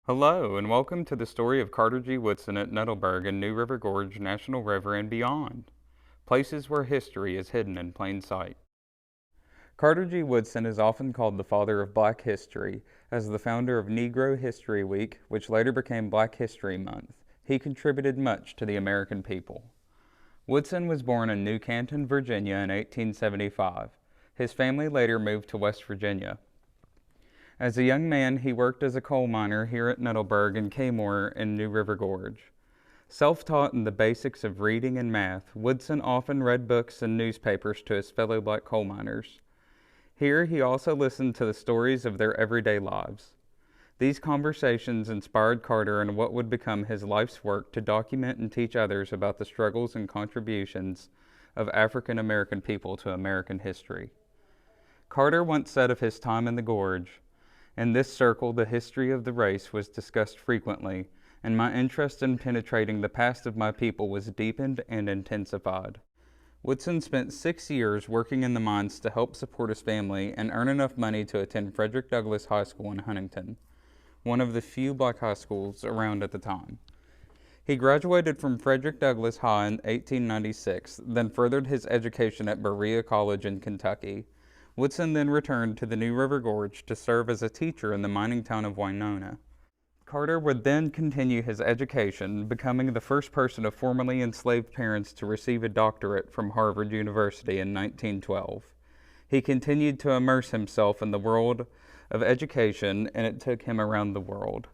Hello, and welcome to the story of Carter G. Woodson at Nettleburg and New River Gorge National River and beyond, places where history is hidden in plain sight. Carter G. Woodson is often called the father of Black history, as the founder of Negro History Week, which later became Black History Month. He contributed much to the American people. Woodson was born in New Canton, Virginia in 1875. His family later moved to West Virginia. As a young man, he worked as a coal miner here at Nettleburg and Kmore in New River Gorge. Self-taught in the basics of reading and math, Woodson often read books and newspapers to his fellow black coal miners. Here, he also listened to the stories of their everyday lives. These conversations inspired Carter in what would become his life's work to document and teach others about the struggles and contributions of African American people to American history. Carter once said of his time in the Gorge, "In this circle, the history of the race was discussed frequently, and my interest in penetrating the past of my people was deepened and intensified." Woodson spent 6 years working in the mines to help support his family and earn enough money to attend Frederick Douglass High School in Huntington, one of the few black high schools around at the time. He graduated from Frederick Douglass High in 1896, then furthered his education at Berea College in Kentucky. Woodson then returned to the New River Gorge to serve as a teacher in the mining town of Winona. Carter would then continue his education, becoming the first person of formerly enslaved parents to receive a doctorate from Harvard University in 1912. He continued to immerse himself in the world of education, and it took him around the world.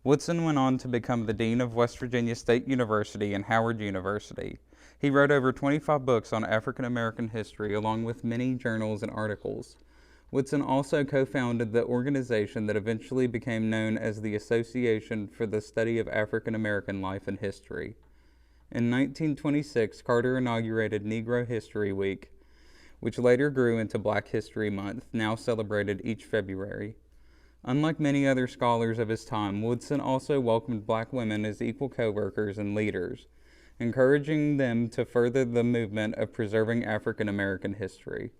Woodson went on to become the Dean of West Virginia State University and Howard University. He wrote over 25 books on African American history, along with many journals and articles. Woodson also co-founded the organization that eventually became known as the Association for the Study of African American Life and History. In 1926, Carter inaugurated Negro History Week, which later grew into Black History Month, now celebrated each February. Unlike many other scholars of his time, Woodson also welcomed black women as equal co-workers and leaders, encouraging them to further the movement of preserving African American history.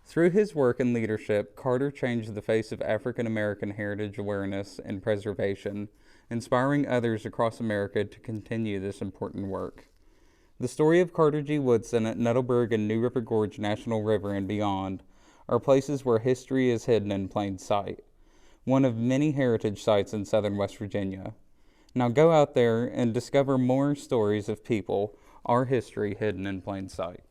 Through his work and leadership, Carter changed the face of African American heritage awareness and preservation, inspiring others across America to continue this important work. The story of Carter G. Woodson at Nettleburg and New River Gorge National River and beyond are places where history is hidden in plain sight, one of many heritage sites in southern West Virginia. Now go out there and discover more stories of people, our history hidden in plain sight.